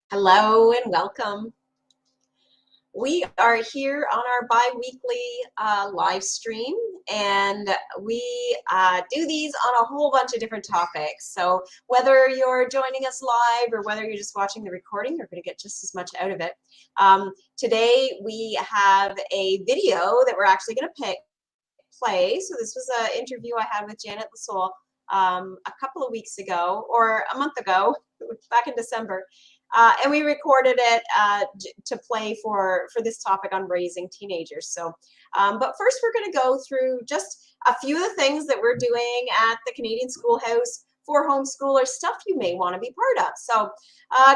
Hello and welcome. We are here on our bi-weekly live stream, and we do these on a whole bunch of different topics. So whether you're joining us live or whether you're just watching the recording, you're going to get just as much out of it. Today we have a video that we're actually going to play. So this was an interview I had with Janet LoSole a couple of weeks ago, or a month ago, back in December. And we recorded it to play for this topic on raising teenagers. So, but first we're going to go through just a few of the things that we're doing at the Canadian Schoolhouse for homeschoolers, stuff you may want to be part of. So,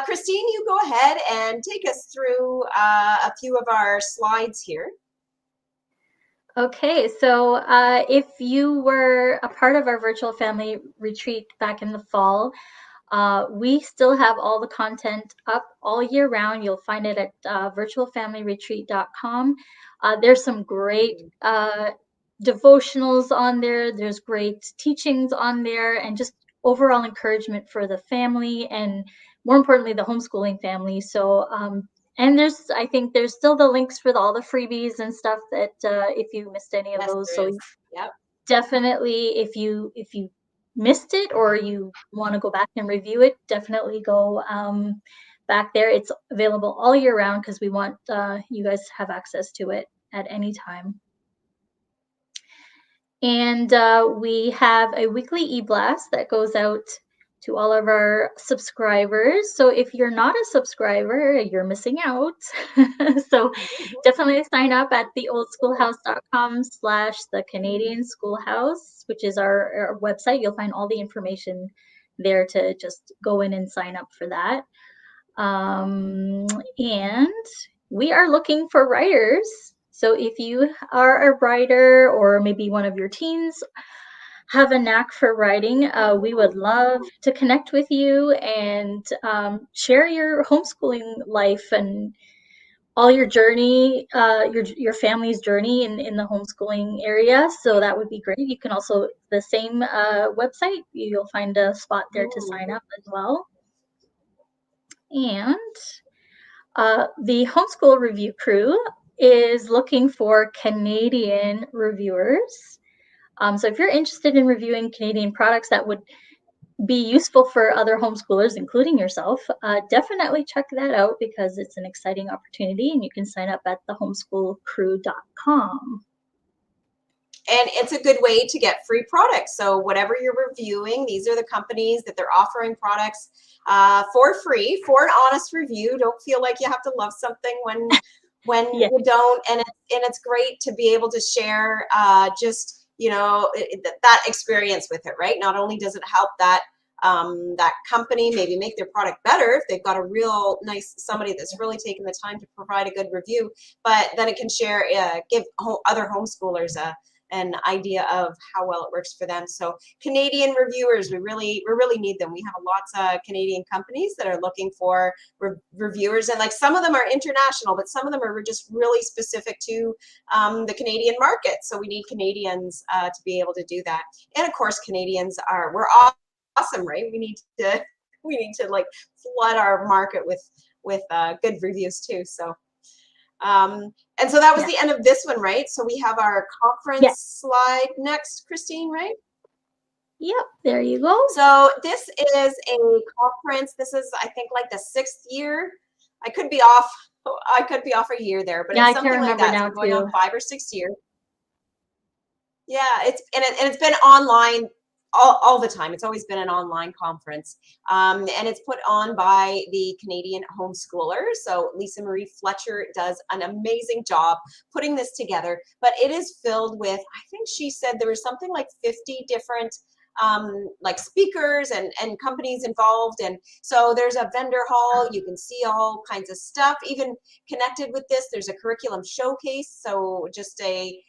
Christine, you go ahead and take us through a few of our slides here. Okay, so if you were a part of our virtual family retreat back in the fall, we still have all the content up all year round. You'll find it at virtualfamilyretreat.com. There's some great devotionals on there. There's great teachings on there, and just overall encouragement for the family and, more importantly, the homeschooling family. So and I think there's still the links for all the freebies and stuff that if you missed any of Yes, those. there So is. Yep. definitely, if you missed it or you want to go back and review it, definitely go back there. It's available all year round because we want you guys to have access to it at any time. And we have a weekly e-blast that goes out to all of our subscribers. So if you're not a subscriber, you're missing out. So definitely sign up at theoldschoolhouse.com/the Canadian Schoolhouse, which is our website. You'll find all the information there to just go in and sign up for that. And we are looking for writers. So if you are a writer or maybe one of your teens have a knack for writing, we would love to connect with you and share your homeschooling life and all your journey, your family's journey in the homeschooling area. So that would be great. You can also, the same website, you'll find a spot there to sign up as well. And the Homeschool Review Crew is looking for Canadian reviewers. So if you're interested in reviewing Canadian products that would be useful for other homeschoolers, including yourself, definitely check that out because it's an exciting opportunity, and you can sign up at thehomeschoolcrew.com. And it's a good way to get free products. So whatever you're reviewing, these are the companies that they're offering products for free for an honest review. Don't feel like you have to love something when Yeah. you don't. And it's great to be able to share just that experience with it, right? Not only does it help that that company maybe make their product better if they've got a real nice somebody that's really taken the time to provide a good review, but then it can share give other homeschoolers an idea of how well it works for them. So Canadian reviewers, we really need them. We have lots of Canadian companies that are looking for reviewers, and like some of them are international, but some of them are just really specific to the Canadian market. So we need Canadians to be able to do that. And of course, we're awesome, right? We need to like flood our market with good reviews too. So and so that was the end of this one, right? So we have our conference slide next, Christine, right? Yep, there you go. So this is a conference. This is, I think, like the 6th year. I could be off a year there, but it's something like that. So we're going on 5 or 6 years. Yeah, it's been online all the time. It's always been an online conference, and it's put on by the Canadian Homeschoolers. So Lisa Marie Fletcher does an amazing job putting this together, but it is filled with, I think she said there was something like 50 different like speakers and companies involved. And so there's a vendor hall. You can see all kinds of stuff. Even connected with this, there's a curriculum showcase. So just a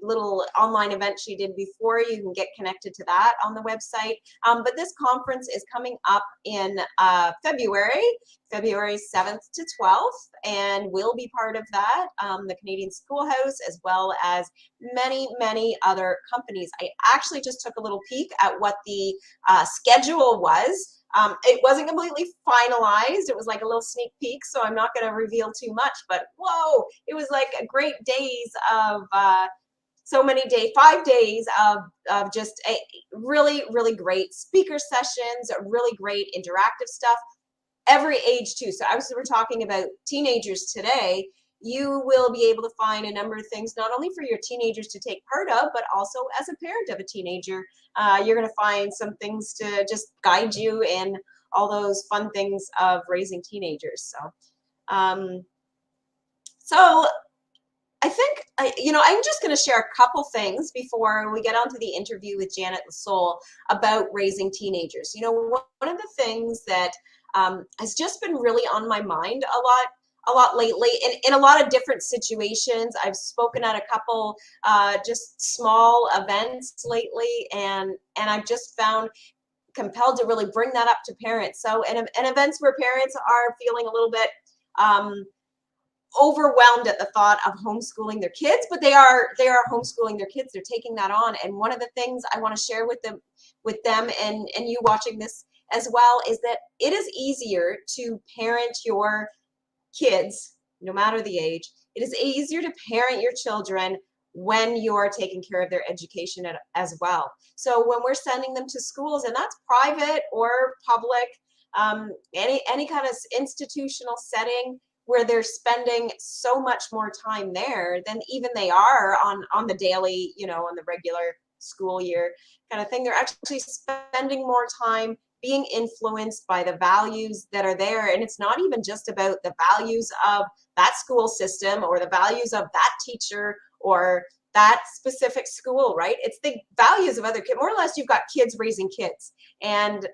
little online event she did before. You can get connected to that on the website. But this conference is coming up in February 7th to 12th, and we'll be part of that, the Canadian Schoolhouse, as well as many other companies. I actually just took a little peek at what the schedule was It wasn't completely finalized. It was like a little sneak peek, so I'm not going to reveal too much, but whoa, it was like a great days of 5 days of just a really, really great speaker sessions, really great interactive stuff, every age too. So obviously we're talking about teenagers today. You will be able to find a number of things, not only for your teenagers to take part of, but also as a parent of a teenager. You're going to find some things to just guide you in all those fun things of raising teenagers. So I think, I'm just going to share a couple things before we get onto the interview with Janet LoSole about raising teenagers. One of the things that has just been really on my mind a lot lately in a lot of different situations. I've spoken at a couple just small events lately, and I've just found compelled to really bring that up to parents. So in events where parents are feeling a little bit overwhelmed at the thought of homeschooling their kids, but they are homeschooling their kids. They're taking that on. And one of the things I want to share with them and you watching this as well is that it is easier to parent your kids, no matter the age. It is easier to parent your children when you're taking care of their education as well. So when we're sending them to schools, and that's private or public, any kind of institutional setting where they're spending so much more time there than even they are on the daily, on the regular school year kind of thing. They're actually spending more time being influenced by the values that are there. And it's not even just about the values of that school system or the values of that teacher or that specific school, right? It's the values of other kids. More or less, you've got kids raising kids. And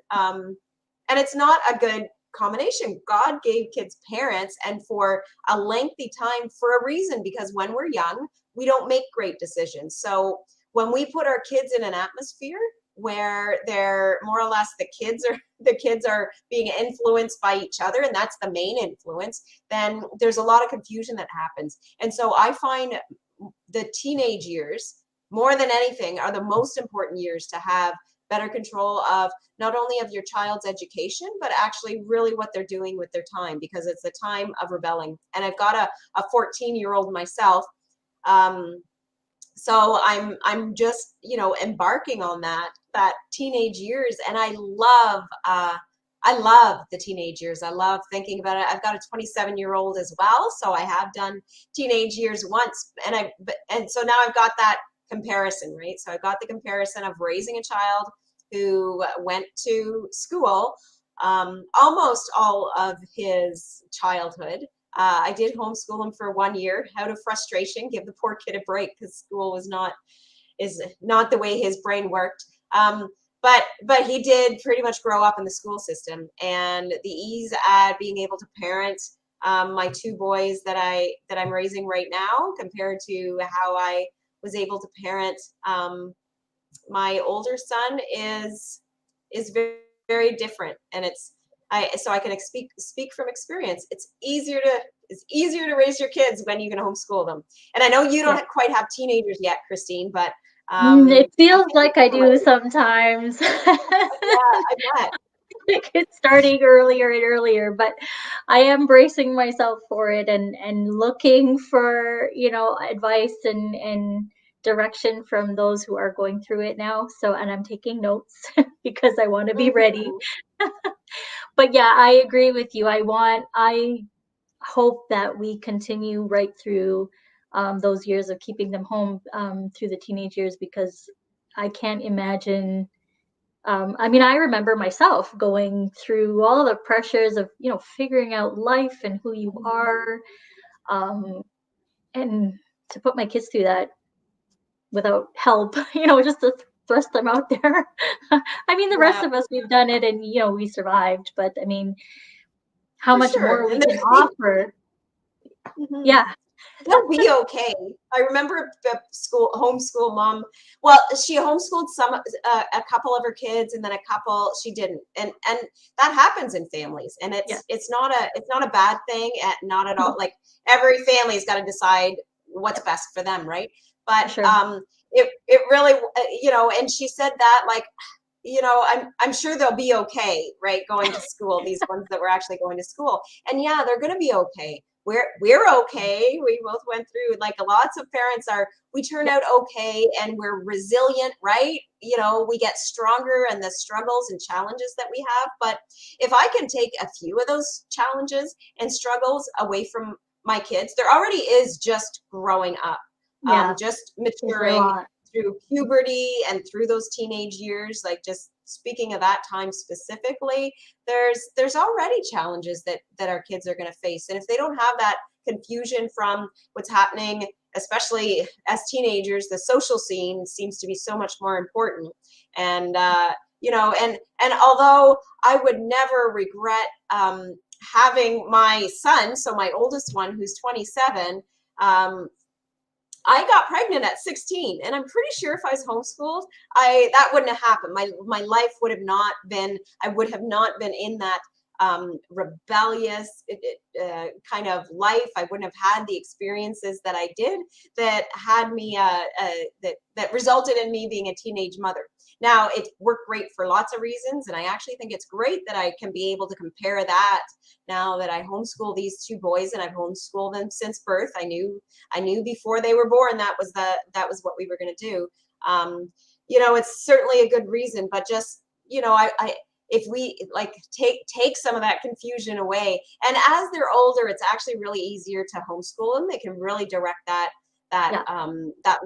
it's not a good combination. God gave kids parents, and for a lengthy time for a reason, because when we're young, we don't make great decisions. So when we put our kids in an atmosphere where they're more or less the kids are being influenced by each other, and that's the main influence, then there's a lot of confusion that happens. And so I find the teenage years, more than anything, are the most important years to have better control of not only of your child's education, but actually really what they're doing with their time, because it's a time of rebelling. And I've got a 14-year-old myself. So I'm just, embarking on that teenage years. And I love the teenage years. I love thinking about it. I've got a 27-year-old as well. So I have done teenage years once, and so now I've got that comparison, right? So I've got the comparison of raising a child who went to school almost all of his childhood. I did homeschool him for 1 year out of frustration, give the poor kid a break because school is not the way his brain worked. But he did pretty much grow up in the school system, and the ease at being able to parent my two boys that I'm raising right now compared to how I was able to parent my older son is very, very different. And so I can speak from experience. It's easier to raise your kids when you can homeschool them. And I know you don't quite have teenagers yet, Christine, but it feels like I do sometimes. Yeah, I bet. It's starting earlier and earlier, but I am bracing myself for it and looking for, advice and direction from those who are going through it now. So, and I'm taking notes because I want to be ready. But yeah, I agree with you. I hope that we continue right through those years of keeping them home through the teenage years, because I can't imagine. I remember myself going through all the pressures of, figuring out life and who you are, and to put my kids through that without help, just to thrust them out there. The rest of us, we've done it and, we survived, but how For much sure. more we can offer. Yeah. They'll be okay. I remember the homeschool mom. Well, she homeschooled a couple of her kids, and then a couple she didn't, and that happens in families, and it's not a bad thing, not at all. Like every family's got to decide what's best for them, right? But it really, and she said that, like, I'm sure they'll be okay, right? Going to school, these ones that were actually going to school. And yeah, they're going to be okay. We're okay. We both went through, like, lots of parents we turn out okay, and we're resilient, right? We get stronger and the struggles and challenges that we have. But if I can take a few of those challenges and struggles away from my kids, there already is just growing up, just maturing through puberty and through those teenage years. Like, just speaking of that time specifically, there's already challenges that our kids are going to face. And if they don't have that confusion from what's happening, especially as teenagers, the social scene seems to be so much more important. And and although I would never regret having my son, so my oldest one, who's 27, I got pregnant at 16, and I'm pretty sure if I was homeschooled, that wouldn't have happened. My life would have not been. I would have not been in that rebellious kind of life. I wouldn't have had the experiences that I did that had me that resulted in me being a teenage mother. Now, it worked great for lots of reasons, and I actually think it's great that I can be able to compare that now that I homeschool these two boys, and I've homeschooled them since birth. I knew before they were born that was what we were going to do. It's certainly a good reason, but just, I if we, like, take some of that confusion away, and as they're older, it's actually really easier to homeschool them. They can really direct that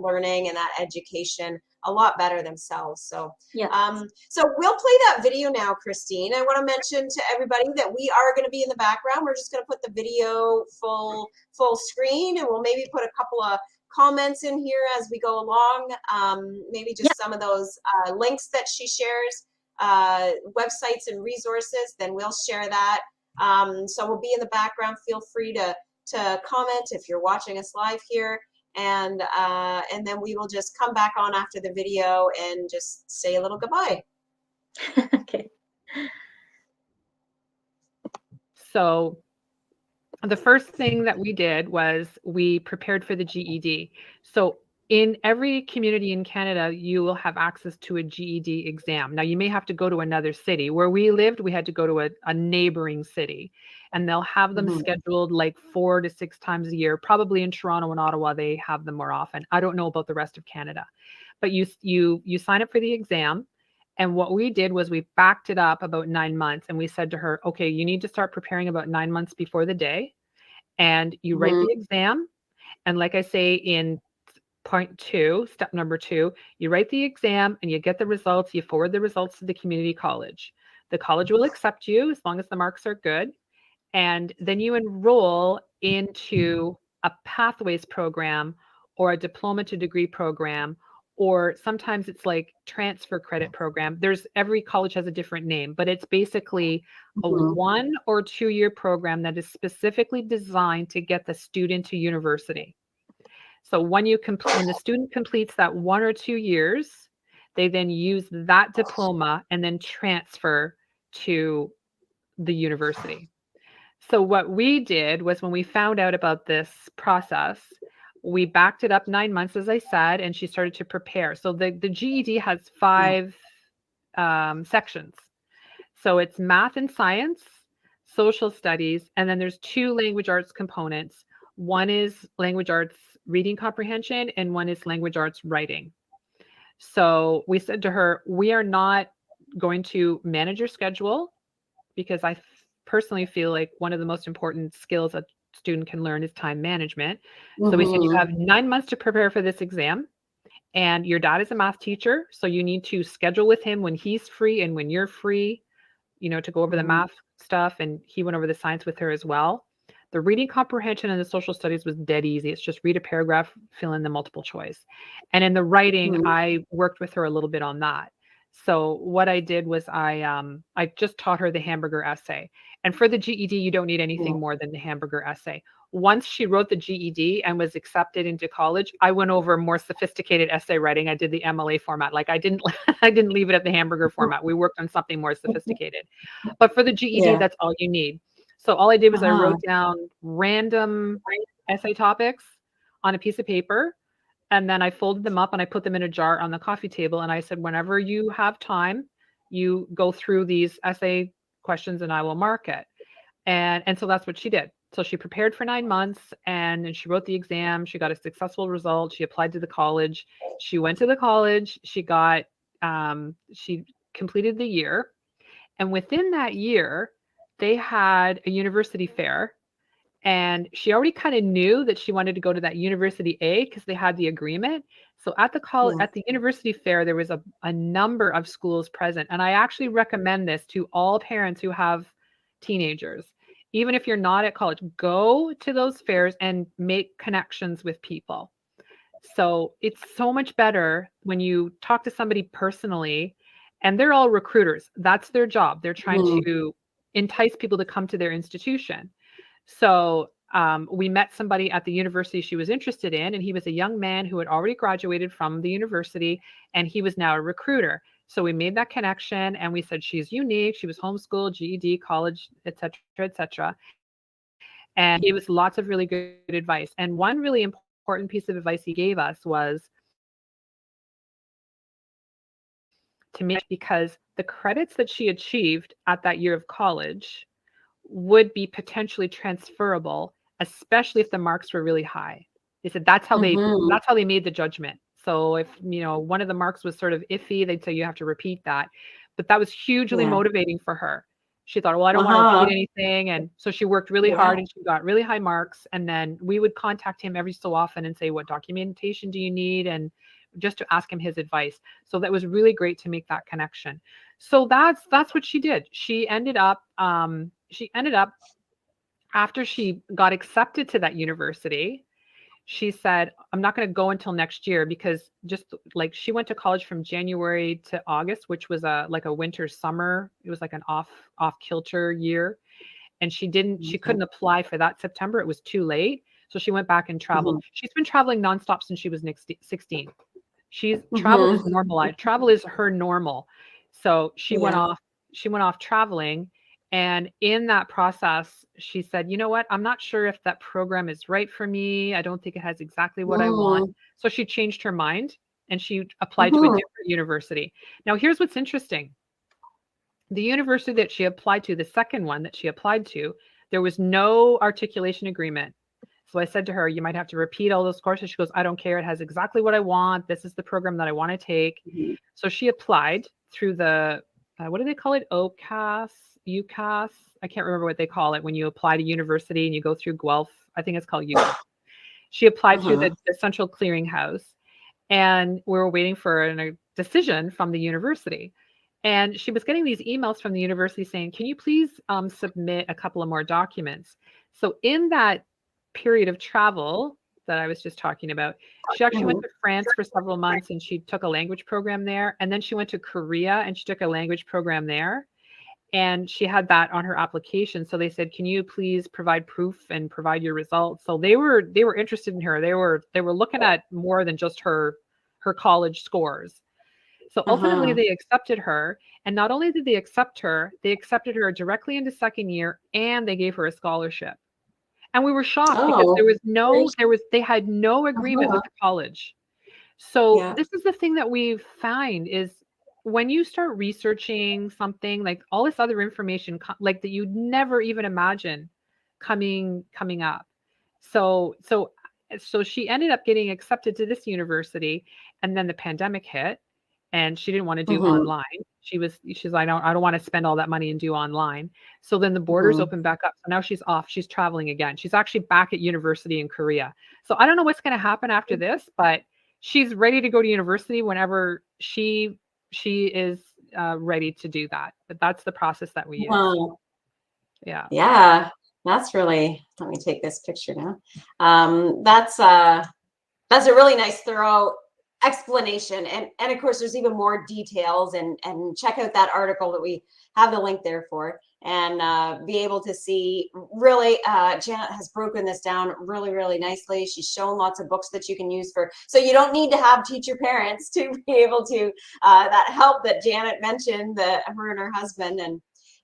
learning and that education a lot better themselves. So so we'll play that video now, Christine. I want to mention to everybody that we are going to be in the background. We're just going to put the video full screen, and we'll maybe put a couple of comments in here as we go along. Maybe just some of those links that she shares, websites and resources, then we'll share that. So we'll be in the background. Feel free to comment if you're watching us live here. And then we will just come back on after the video and just say a little goodbye. Okay. So the first thing that we did was we prepared for the GED. So in every community in Canada, you will have access to a GED exam. Now, you may have to go to another city. Where we lived, we had to go to a neighboring city, and they'll have them scheduled like 4 to 6 times a year. Probably in Toronto and Ottawa, they have them more often. I don't know about the rest of Canada, but you sign up for the exam. And what we did was we backed it up about 9 months, and we said to her, okay, you need to start preparing about 9 months before the day, and you write the exam. And like I say in point 2, step number 2, you write the exam and you get the results. You forward the results to the community college. The college will accept you as long as the marks are good. And then you enroll into a pathways program or a diploma to degree program, or sometimes it's like transfer credit program. Every college has a different name, but it's basically a 1 or 2 year program that is specifically designed to get the student to university. So when the student completes that 1 or 2 years, they then use that diploma and then transfer to the university. So what we did was, when we found out about this process, we backed it up 9 months, as I said, and she started to prepare. So the GED has 5 sections. So it's math and science, social studies, and then there's 2 language arts components. One is language arts reading comprehension, and one is language arts writing. So we said to her, we are not going to manage your schedule, because I personally feel like one of the most important skills a student can learn is time management. So we said, you have 9 months to prepare for this exam, and your dad is a math teacher, so you need to schedule with him when he's free and when you're free, to go over the math stuff. And he went over the science with her as well. The reading comprehension and the social studies was dead easy. It's just read a paragraph, fill in the multiple choice. And in the writing, I worked with her a little bit on that. So what I did was I just taught her the hamburger essay. And for the GED, you don't need anything more than the hamburger essay. Once she wrote the GED and was accepted into college, I went over more sophisticated essay writing. I did the MLA format. Like, I didn't leave it at the hamburger format. We worked on something more sophisticated. But for the GED, that's all you need. So all I did was I wrote down random essay topics on a piece of paper, and then I folded them up and I put them in a jar on the coffee table. And I said, whenever you have time, you go through these essay questions and I will mark it. And so that's what she did. So she prepared for 9 months and she wrote the exam. She got a successful result. She applied to the college. She went to the college. She completed the year. And within that year, they had a university fair. And she already kind of knew that she wanted to go to that University A because they had the agreement. So at the university fair, there was a number of schools present. And I actually recommend this to all parents who have teenagers. Even if you're not at college, go to those fairs and make connections with people. So it's so much better when you talk to somebody personally, and they're all recruiters. That's their job. They're trying to entice people to come to their institution. So we met somebody at the university she was interested in, and he was a young man who had already graduated from the university, and he was now a recruiter. So we made that connection, and we said she's unique. She was homeschooled, GED, college, et cetera, and he gave us lots of really good advice. And one really important piece of advice he gave us was to make, because the credits that she achieved at that year of college would be potentially transferable, especially if the marks were really high. They said that's how they made the judgment. So if, one of the marks was sort of iffy, they'd say you have to repeat that. But that was hugely motivating for her. She thought, well, I don't want to repeat anything. And so she worked really hard and she got really high marks. And then we would contact him every so often and say, what documentation do you need? And just to ask him his advice. So that was really great to make that connection. So that's what she did. She ended up after she got accepted to that university, she said, I'm not going to go until next year, because just like she went to college from January to August, which was like a winter summer. It was like an off kilter year. And she couldn't apply for that September. It was too late. So she went back and traveled. She's been traveling nonstop since she was 16. Travel is normalized. Travel is her normal. So she went off traveling. And in that process, she said, you know what? I'm not sure if that program is right for me. I don't think it has exactly what I want. So she changed her mind and she applied to a different university. Now, here's what's interesting. The university that she applied to, the second one that she applied to, there was no articulation agreement. So I said to her, you might have to repeat all those courses. She goes, I don't care. It has exactly what I want. This is the program that I want to take. So she applied through the, what do they call it? UCAS? I can't remember what they call it when you apply to university and you go through Guelph. I think it's called UCAS. She applied through the Central Clearinghouse, and we were waiting for a decision from the university. And she was getting these emails from the university saying, can you please submit a couple of more documents? So in that period of travel that I was just talking about, she actually went to France for several months and she took a language program there. And then she went to Korea and she took a language program there. And she had that on her application. So they said, can you please provide proof and provide your results? So they were interested in her. They were looking at more than just her college scores. So ultimately they accepted her. And not only did they accept her, they accepted her directly into second year and they gave her a scholarship. And we were shocked because they had no agreement with the college. So this is the thing that we find is when you start researching something, like all this other information, like that you'd never even imagine coming up. So she ended up getting accepted to this university, and then the pandemic hit and she didn't want to do online. She's like, I don't want to spend all that money and do online. So then the borders opened back up. So now she's off. She's traveling again. She's actually back at university in Korea. So I don't know what's going to happen after this, but she's ready to go to university whenever she is ready to do that. But that's the process that we use. Yeah. That's really, let me take this picture now. That's a really nice, thorough explanation. And of course, there's even more details, and check out that article that we have the link there for, and be able to see really, Janet has broken this down really, really nicely. She's shown lots of books that you can use so you don't need to have teacher parents to be able to, that help that Janet mentioned, her and her husband,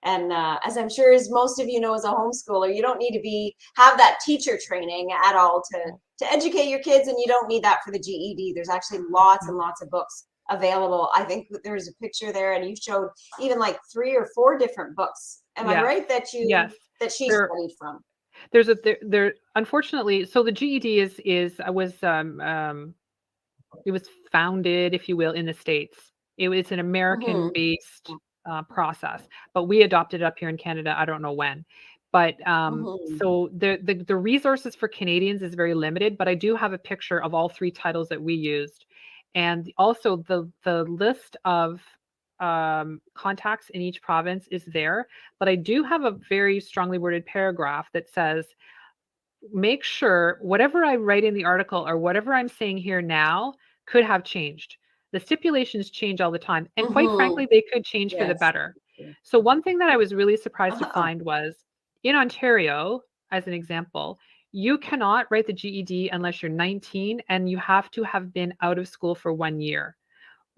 And as I'm sure as most of you know, as a homeschooler, you don't need to have that teacher training at all to educate your kids, and you don't need that for the GED. There's actually lots and lots of books available. I think there's a picture there, and you showed even like 3 or 4 different books. Am I right that she studied from? There unfortunately, so the GED it was founded, if you will, in the States. It was an American-based process, but we adopted it up here in Canada. I don't know when, but so the resources for Canadians is very limited. But I do have a picture of all 3 titles that we used, and also the list of contacts in each province is there. But I do have a very strongly worded paragraph that says, make sure whatever I write in the article or whatever I'm saying here now could have changed. The stipulations change all the time. And quite frankly, they could change for the better. So one thing that I was really surprised to find was in Ontario, as an example, you cannot write the GED unless you're 19 and you have to have been out of school for 1 year.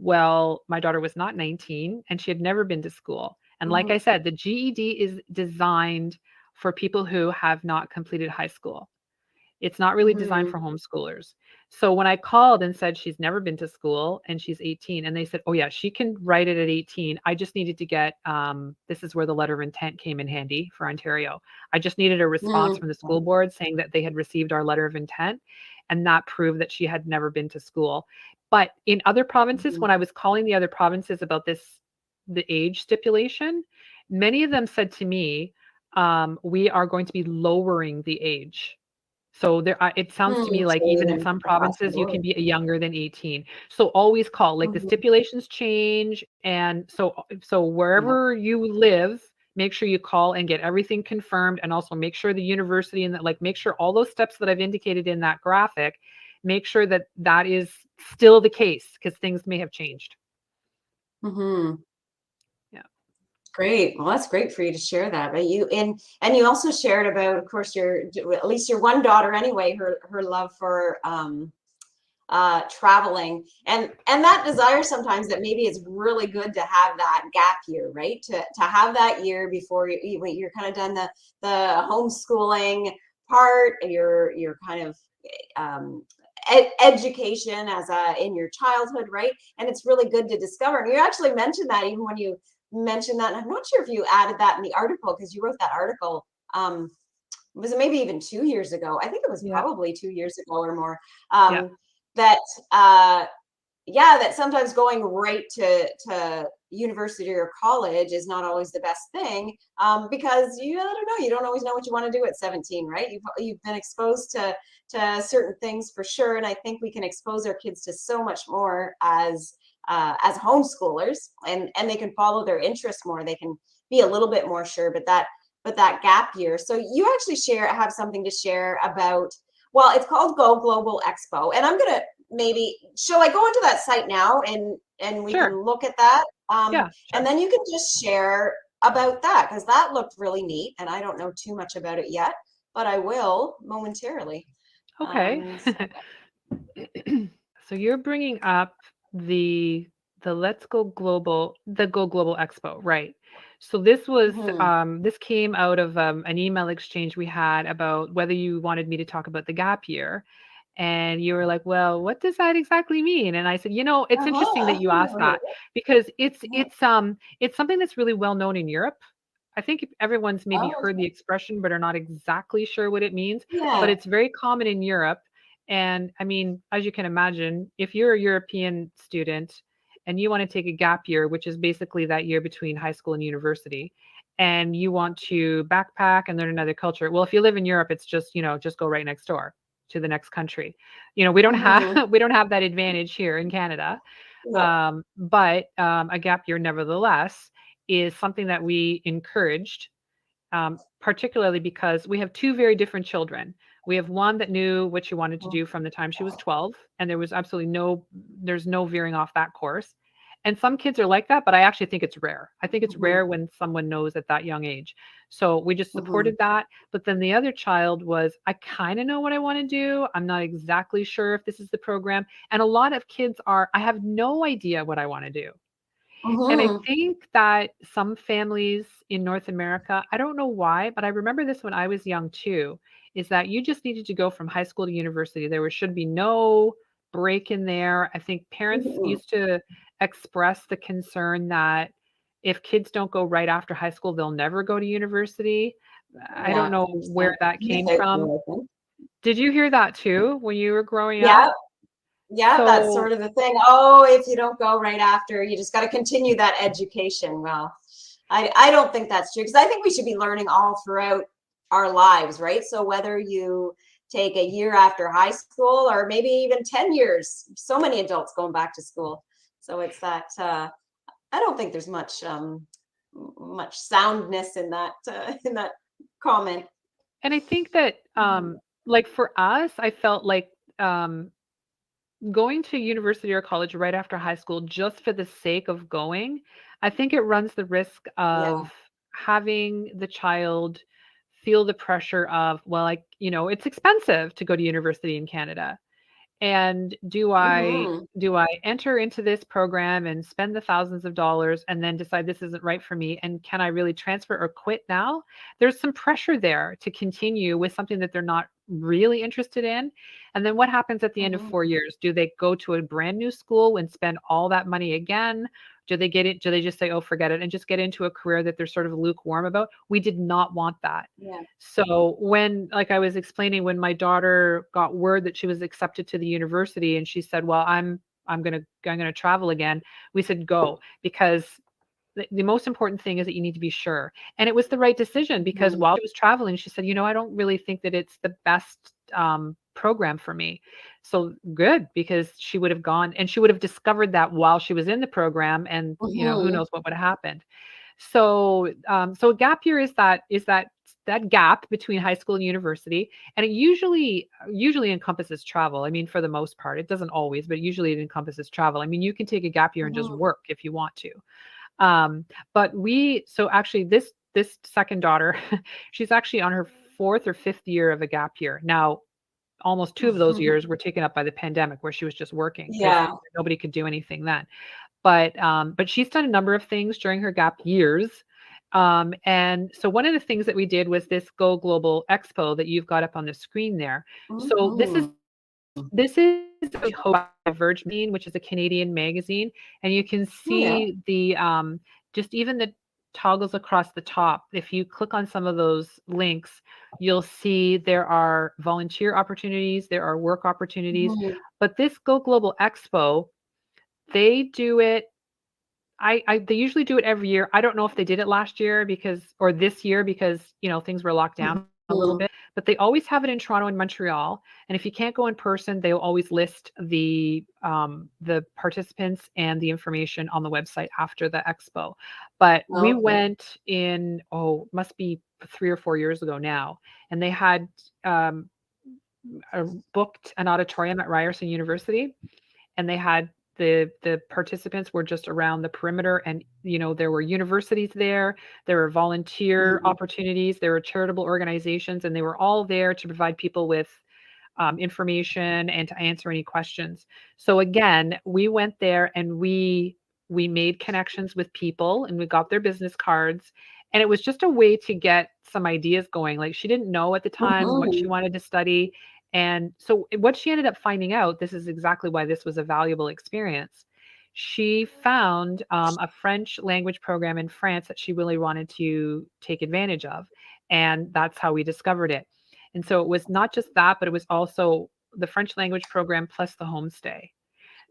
Well, my daughter was not 19 and she had never been to school. And like I said, the GED is designed for people who have not completed high school. It's not really designed for homeschoolers. So when I called and said she's never been to school and she's 18, and they said, oh yeah, she can write it at 18. I just needed to get, this is where the letter of intent came in handy for Ontario. I just needed a response from the school board saying that they had received our letter of intent, and that proved that she had never been to school. But in other provinces, when I was calling the other provinces about the age stipulation, many of them said to me, we are going to be lowering the age. So there, it sounds to me like even in some provinces, you can be younger than 18. So always call, like the stipulations change. And so wherever you live, make sure you call and get everything confirmed. And also make sure the university and that, like, make sure all those steps that I've indicated in that graphic, make sure that that is still the case, because things may have changed. Great. Well, that's great for you to share that. But you also shared about, of course, at least your one daughter anyway, her love for traveling and that desire sometimes that maybe it's really good to have that gap year, right? To have that year before you're kind of done the homeschooling part, you're kind of education in your childhood, right? And it's really good to discover. And you actually mentioned that even when you mentioned that, and I'm not sure if you added that in the article, because you wrote that article, was it maybe even 2 years ago? I think it was probably 2 years ago or more. That sometimes going right to university or college is not always the best thing, because I don't know, you don't always know what you want to do at 17, right? You've been exposed to certain things for sure, and I think we can expose our kids to so much more as homeschoolers, and they can follow their interests more. They can be a little bit more sure, but that gap year. So you actually have something to share about, well, it's called Go Global Expo. And I'm going to shall I go into that site now and we can look at that? And then you can just share about that, because that looked really neat. And I don't know too much about it yet, but I will momentarily. Okay. So you're bringing up the Go Global Expo, right? So this was this came out of an email exchange we had about whether you wanted me to talk about the gap year, and you were like, well, what does that exactly mean? And I said, it's interesting that you asked that, because it's something that's really well known in Europe. I think everyone's maybe heard the expression, but are not exactly sure what it means. But it's very common in Europe. And I mean, as you can imagine, if you're a European student and you want to take a gap year, which is basically that year between high school and university, and you want to backpack and learn another culture. Well, if you live in Europe, it's just, just go right next door to the next country. We don't have that advantage here in Canada. But a gap year, nevertheless, is something that we encouraged, particularly because we have 2 very different children. We have one that knew what she wanted to do from the time she was 12, and there was absolutely there's no veering off that course. And some kids are like that, but I actually think it's rare. I think it's rare when someone knows at that young age. So we just supported that. But then the other child was, I kind of know what I want to do. I'm not exactly sure if this is the program. And a lot of kids I have no idea what I want to do. And I Mm-hmm. think that some families in North America, I don't know why, but I remember this when I was young too, is that you just needed to go from high school to university. Should be no break in there. I think parents Mm-hmm. used to express the concern that if kids don't go right after high school, they'll never go to university. I don't Yeah, know where that myth came out from. there, I think. Did you hear that too when you were growing Yeah, up? yeah, that's So sort of the thing. Oh, if you don't go right after, you just got to continue that education. Well, I don't think that's true because I think we should be learning all throughout our lives, right? So whether you take a year after high school or maybe even 10 years, so many adults going back to school. So it's that I don't think there's much soundness in that comment. and I think that like for us, I felt like um going to university or college right after high school just for the sake of going, I think it runs the risk Yeah. of having the child feel the pressure of, well, like, it's expensive to go to university in Canada. And Hmm. do I enter into this program and spend the thousands of dollars and then decide this isn't right for me? And can I really transfer or quit now? There's some pressure there to continue with something that they're not really interested in. And then what happens at the end of Hmm. 4 years? Do they go to a brand new school and spend all that money again? Do they get it? Do they just say, oh, forget it, and just get into a career that they're sort of lukewarm about? We did not want that. Yeah. So when, like I was explaining, when my daughter got word that she was accepted to the university and she said, "Well, I'm gonna travel again," we said, "Go," because the most important thing is that you need to be sure. And it was the right decision because Hmm. while she was traveling, she said, I don't really think that it's the best program for me. So good, because she would have gone and she would have discovered that while she was in the program, and who Hmm. knows what would have happened. So a gap year is that gap between high school and university, and it usually encompasses travel. I mean, for the most part, it doesn't always, but usually it encompasses travel. I mean, you can take a gap year and just Hmm. work if you want to. But so actually this second daughter, she's actually on her fourth or fifth year of a gap year. Now, almost two of those years were taken up by the pandemic where she was just working because Yeah. nobody could do anything then. But she's done a number of things during her gap years. And so one of the things that we did was this Go Global Expo that you've got up on the screen there. So Hmm. this is a hosted by Verge Magazine, which is a Canadian magazine, and you can Oh, yeah. see the just even the toggles across the top. If you click on some of those links, you'll see there are volunteer opportunities, there are work opportunities. Hmm. But this Go Global Expo, they do it they usually do it every year. I don't know if they did it last year or this year because, things were locked down a little Hmm. bit, but they always have it in Toronto and Montreal. And if you can't go in person, they'll always list the participants and the information on the website after the expo. But we Okay. went in, must be 3 or 4 years ago now, and they had um, booked an auditorium at Ryerson University, and they had the participants were just around the perimeter, and there were universities there were volunteer Hmm. opportunities, there were charitable organizations, and they were all there to provide people with information and to answer any questions. So again, we went there and we made connections with people and we got their business cards, and it was just a way to get some ideas going. Like, she didn't know at the time what she Hmm. wanted to study, and so what she ended up finding out, this is exactly why this was a valuable experience. She found a French language program in France that she really wanted to take advantage of, and that's how we discovered it. And so it was not just that, but it was also the French language program plus the homestay.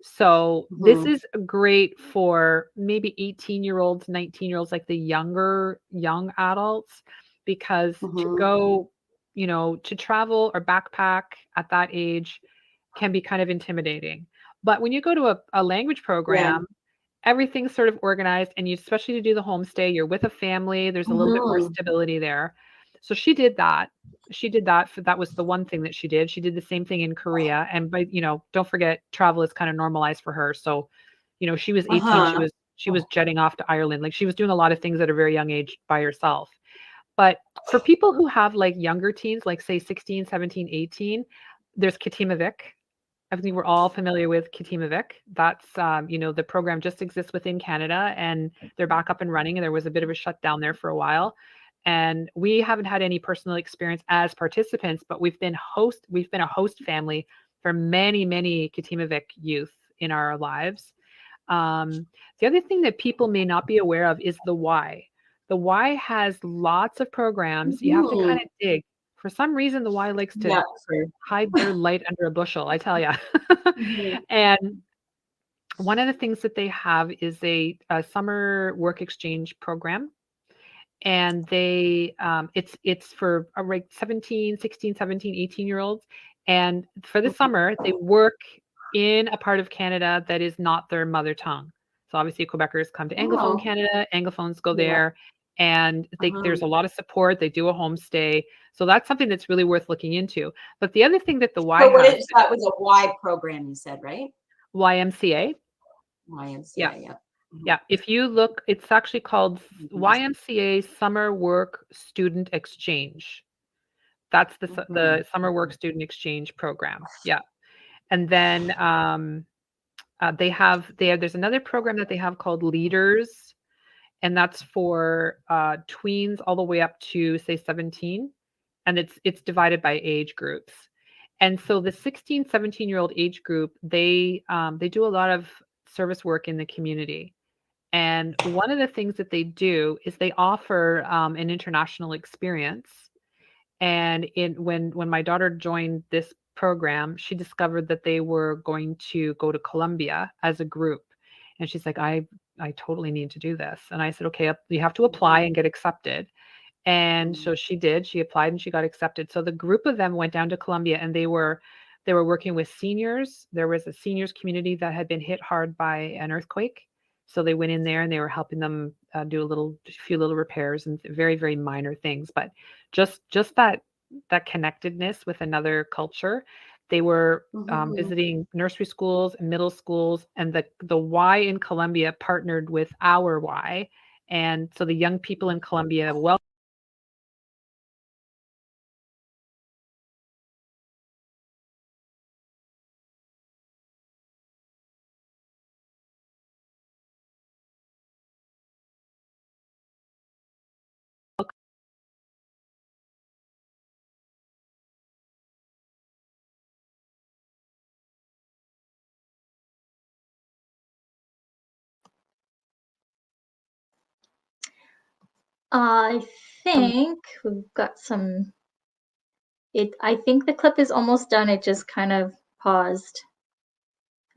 So this Hmm. is great for maybe 18-year-olds, 19-year-olds, like the young adults, because to Hmm. go, to travel or backpack at that age can be kind of intimidating. But when you go to a language Yeah. program, everything's sort of organized, and you, especially to do the homestay, you're with a family, there's a little bit more Hmm. stability there. So she did that. That was the one thing that she did. She did the same thing in Korea. And by, don't forget, travel is kind of normalized for her. So, she was 18, Uh-huh. she was jetting off to Ireland. Like, she was doing a lot of things at a very young age by herself. But for people who have like younger teens, like say 16, 17, 18, there's Katimavik. I think we're all familiar with Kitimavik. That's, the program just exists within Canada, and they're back up and running. And there was a bit of a shutdown there for a while. And we haven't had any personal experience as participants, but we've been a host family for many, many Kitimavik youth in our lives. The other thing that people may not be aware of is the Y. The Y has lots of programs. You have to kind of dig. For some reason, the Y likes to hide their light under a bushel, I tell you. And one of the things that they have is a summer work exchange program. And they it's for 16, 17, 18-year-olds. And for the summer, they work in a part of Canada that is not their mother tongue. So obviously Quebecers come to Anglophone Canada, Anglophones go there, and there's a lot of support. They do a homestay. So that's something that's really worth looking into. But the other thing that the Y has, that was a Y program, you said, right? YMCA. Yeah. Yeah, if you look, it's actually called YMCA Summer Work Student Exchange. That's the Summer Work Student Exchange program. Yeah. And then there's another program that they have called Leaders, and that's for tweens all the way up to say 17, and it's divided by age groups. And so the 16, 17-year-old age group, they do a lot of service work in the community. And one of the things that they do is they offer an international experience. And when my daughter joined this program, she discovered that they were going to go to Colombia as a group. And she's like, I totally need to do this. And I said, okay, you have to apply and get accepted. And so she did. She applied and she got accepted. So the group of them went down to Colombia, and they were working with seniors. There was a seniors community that had been hit hard by an earthquake. So they went in there and they were helping them do a few little repairs and very, very minor things. But just that connectedness with another culture. They were visiting nursery schools and middle schools, and the Y in Colombia partnered with our Y. And so the young people in Colombia I think we've got some. I think the clip is almost done. It just kind of paused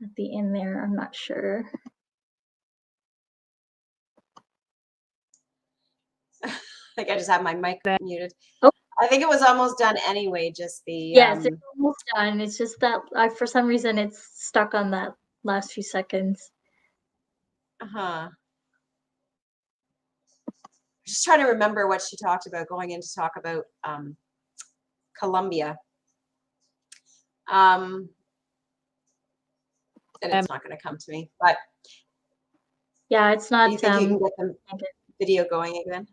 at the end there. I'm not sure. I think I just have my mic muted. Oh. I think it was almost done anyway. Just the yes, it's almost done. It's just that for some reason it's stuck on that last few seconds. Just trying to remember what she talked about going in to talk about Colombia. And it's not going to come to me, but yeah, it's not. Do you think you can get the video going again?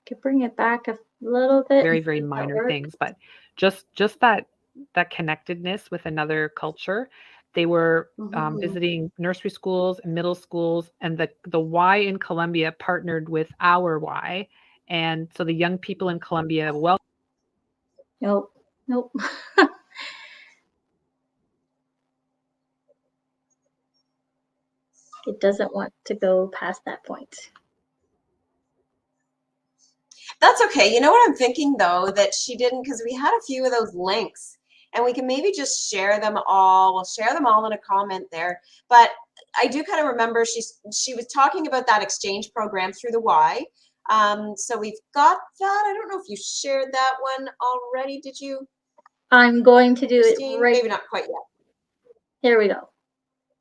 Could bring it back a little bit. Very, very minor things, but just that connectedness with another culture. They were visiting nursery schools and middle schools, and the Y in Colombia partnered with our Y. And so the young people in Colombia Nope. It doesn't want to go past that point. That's okay. You know what I'm thinking, though, that she didn't, because we had a few of those links, and we can maybe just share them all. We'll share them all in a comment there. But I do kind of remember she was talking about that exchange program through the Y. So we've got that. I don't know if you shared that one already. Did you? I'm going to do Christine? it right. Maybe not quite yet. There we go.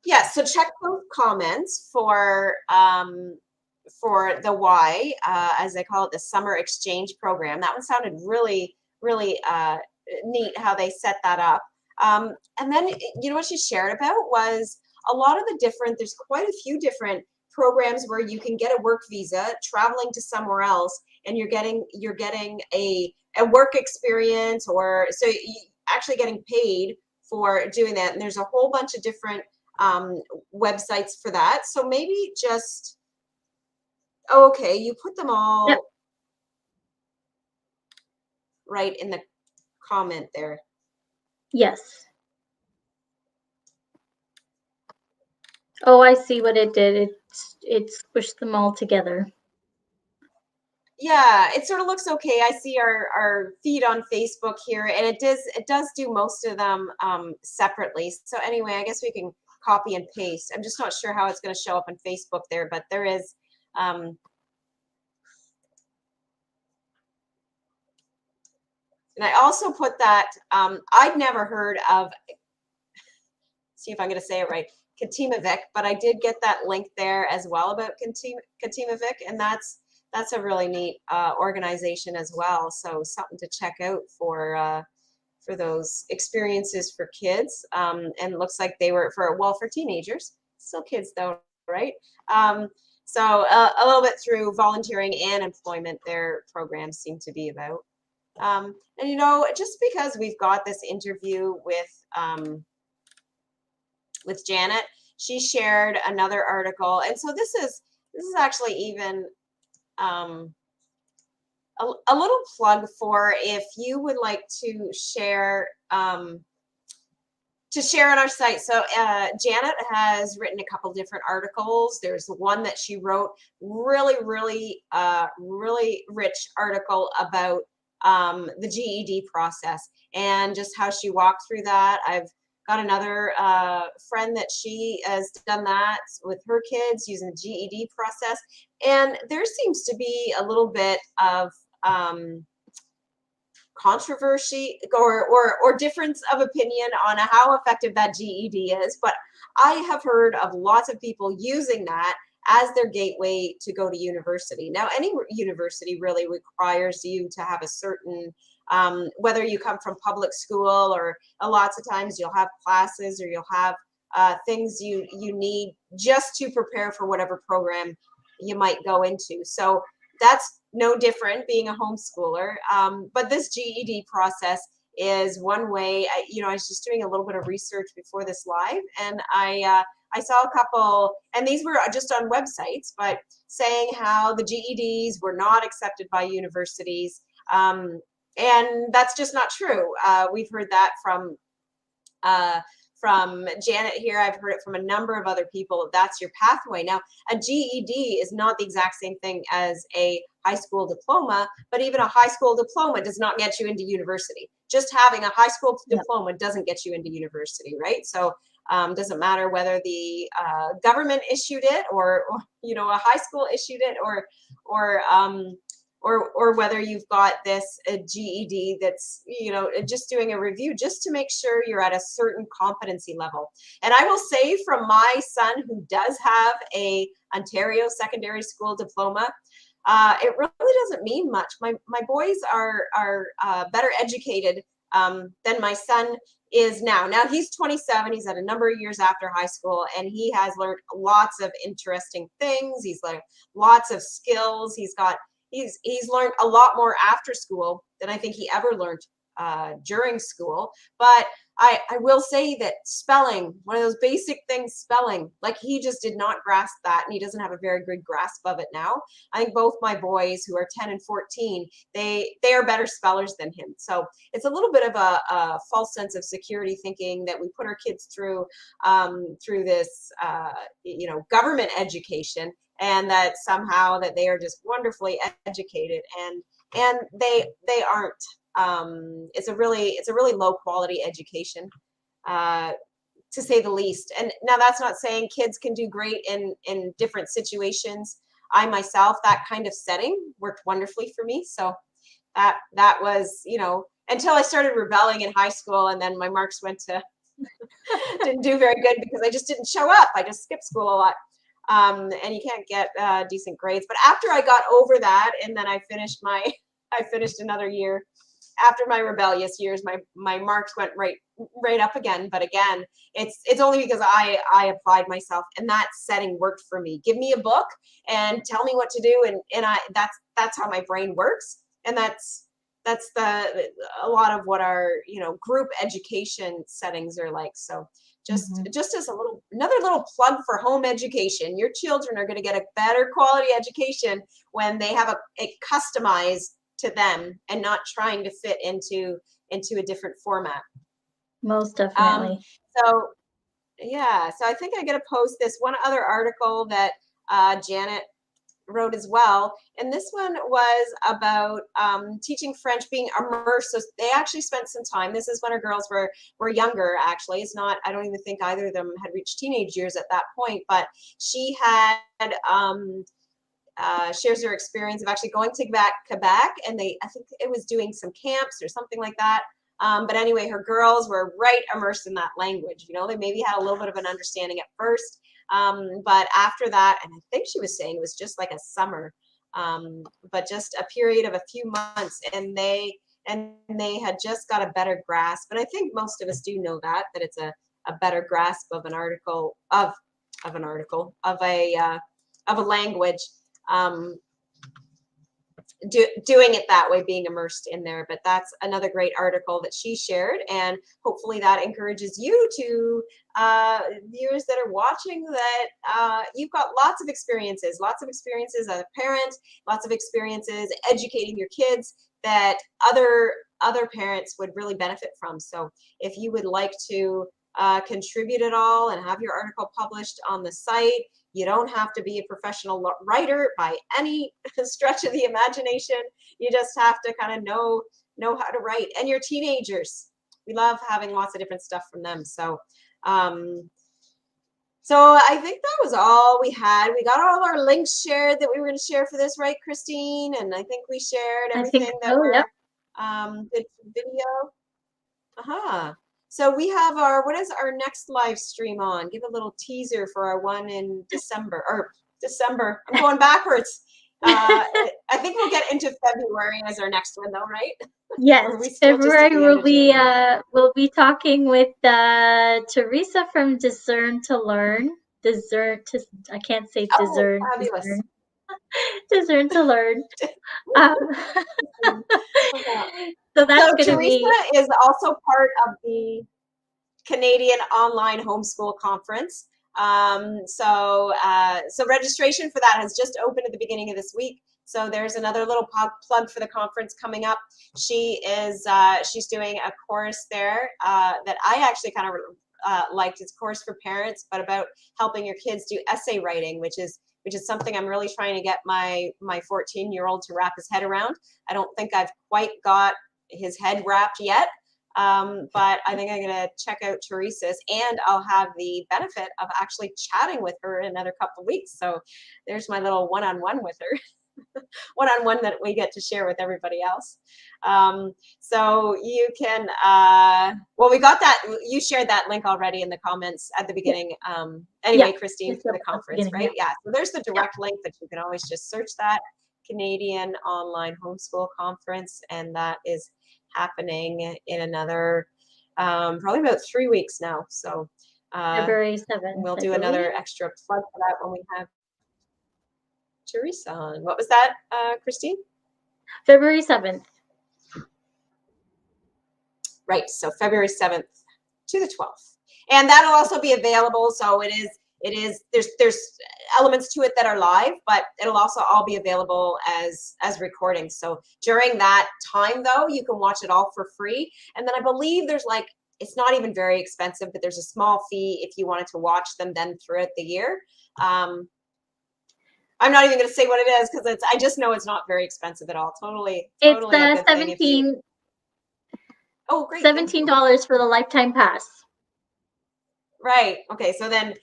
Yeah. So check those comments for the Y, as they call it, the summer exchange program. That one sounded really, really neat how they set that up. And then, you know, what she shared about was a lot of there's quite a few different programs where you can get a work visa traveling to somewhere else, and you're getting a a work experience, or so you actually getting paid for doing that. And there's a whole bunch of different websites for that. So maybe just, okay, you put them all right in the comment there. Yes. Oh, I see what it did. It squished them all together. Yeah, it sort of looks okay. I see our feed on Facebook here, and it does do most of them separately. So anyway, I guess we can copy and paste. I'm just not sure how it's going to show up on Facebook there, but there is. And I also put that I'd never heard of. See if I'm going to say it right. Katimavik, but I did get that link there as well about Katimavik, and that's a really neat organization as well. So something to check out for those experiences for kids. And it looks like they were for teenagers, still kids though, right? So a little bit through volunteering and employment, their programs seem to be about. And you know, just because we've got this interview with Janet, she shared another article, and so this is actually even a little plug for if you would like to share on our site. So Janet has written a couple different articles. There's one that she wrote, really rich article about the GED process and just how she walked through that. I've got another friend that she has done that with her kids using the GED process. And there seems to be a little bit of controversy or difference of opinion on how effective that GED is. But I have heard of lots of people using that as their gateway to go to university. Now, any university really requires you to have a certain whether you come from public school or lots of times you'll have classes or you'll have things you need just to prepare for whatever program you might go into. So that's no different being a homeschooler. But this GED process is one way. I was just doing a little bit of research before this live, and I saw a couple, and these were just on websites, but saying how the GEDs were not accepted by universities. And that's just not true. We've heard that from Janet here. I've heard it from a number of other people. That's your pathway. Now, a GED is not the exact same thing as a high school diploma, but even a high school diploma does not get you into university. Just having a high school diploma doesn't get you into university, right? So doesn't matter whether the government issued it or a high school issued it or whether you've got this GED that's, just doing a review just to make sure you're at a certain competency level. And I will say from my son who does have a Ontario secondary school diploma, it really doesn't mean much. My boys are better educated than my son is now. Now he's 27. He's at a number of years after high school, and he has learned lots of interesting things. He's learned lots of skills. He's learned a lot more after school than I think he ever learned during school. But I will say that spelling, one of those basic things, spelling, like he just did not grasp that, and he doesn't have a very good grasp of it now. I think both my boys, who are 10 and 14, they are better spellers than him. So it's a little bit of a false sense of security thinking that we put our kids through this government education, and that somehow that they are just wonderfully educated, and they aren't. It's a really low quality education, to say the least. And now that's not saying kids can do great in different situations. I myself, that kind of setting worked wonderfully for me. So that was, until I started rebelling in high school, and then my marks went to didn't do very good because I just didn't show up. I just skipped school a lot. And you can't get decent grades. But after I got over that, and then I finished another year. After my rebellious years, my marks went right up again. But again, it's only because I applied myself, and that setting worked for me. Give me a book and tell me what to do, and that's how my brain works, and that's that's a lot of what our, group education settings are like. So just as another little plug for home education, your children are going to get a better quality education when they have it customized to them and not trying to fit into a different format. Most definitely. So I think I'm going to post this one other article that Janet wrote as well, and this one was about teaching French, being immersed. So they actually spent some time. This is when our girls were younger. Actually, it's not. I don't even think either of them had reached teenage years at that point. But she had shares her experience of actually going to Quebec, and I think it was doing some camps or something like that. But anyway, her girls were right immersed in that language. They maybe had a little bit of an understanding at first. But after that, and I think she was saying it was just like a summer, but just a period of a few months, and they had just got a better grasp. And I think most of us do know that it's a better grasp of an article of a language. Doing it that way, being immersed in there. But that's another great article that she shared, and hopefully that encourages you to viewers that are watching, that you've got lots of experiences as a parent, lots of experiences educating your kids that other parents would really benefit from. So if you would like to contribute at all and have your article published on the site, you don't have to be a professional writer by any stretch of the imagination. You just have to kind of know how to write. And your teenagers, we love having lots of different stuff from them. So I think that was all we had. We got all our links shared that we were going to share for this, right, Christine? And I think we shared everything Yep. Did video. So we have what is our next live stream on? Give a little teaser for our one in December. I'm going backwards. I think we'll get into February as our next one, though, right? Yes, February we'll be talking with Teresa from Discern to Learn. I can't say discern. Fabulous. Discern to Learn. So that's going to be. Teresa is also part of the Canadian Online Homeschool Conference. So registration for that has just opened at the beginning of this week. So there's another little plug for the conference coming up. She's doing a course there that I actually kind of liked. It's a course for parents, but about helping your kids do essay writing, which is something I'm really trying to get my 14-year-old to wrap his head around. I don't think I've quite got his head wrapped yet. But I think I'm going to check out Teresa's, and I'll have the benefit of actually chatting with her in another couple of weeks. So there's my little one-on-one with her, one-on-one that we get to share with everybody else. So you can, we got that. You shared that link already in the comments at the beginning. Anyway, Christine, for the conference, right? Yeah. So there's the direct link that you can always just search that Canadian Online Homeschool Conference, and that is happening in another probably about 3 weeks now. So February 7th. We'll do another extra plug for that when we have Teresa on. What was that, Christine? February 7th. Right. So February 7th to the 12th, and that'll also be available. So it is. There's elements to it that are live, but it'll also all be available as recordings. So during that time, though, you can watch it all for free. And then I believe there's it's not even very expensive, but there's a small fee if you wanted to watch them then throughout the year. I'm not even going to say what it is because I just know it's not very expensive at all. Totally. It's 17. Oh, great. $17 for the lifetime pass. Right. Okay. So then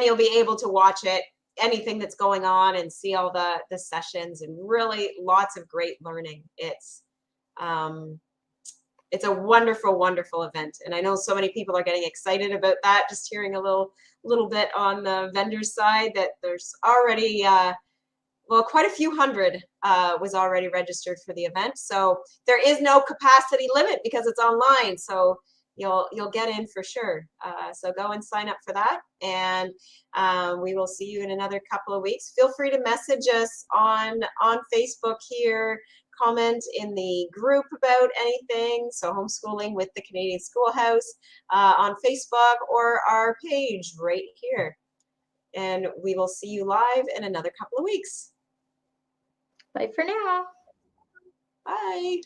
you'll be able to watch it, anything that's going on, and see all the sessions, and really lots of great learning. It's a wonderful, wonderful event. And I know so many people are getting excited about that, just hearing a little bit on the vendor's side that there's already, quite a few hundred was already registered for the event. So there is no capacity limit because it's online. So you'll get in for sure. So go and sign up for that, and we will see you in another couple of weeks. Feel free to message us on Facebook here, comment in the group about anything, so Homeschooling with the Canadian Schoolhouse on Facebook or our page right here. And we will see you live in another couple of weeks. Bye for now. Bye.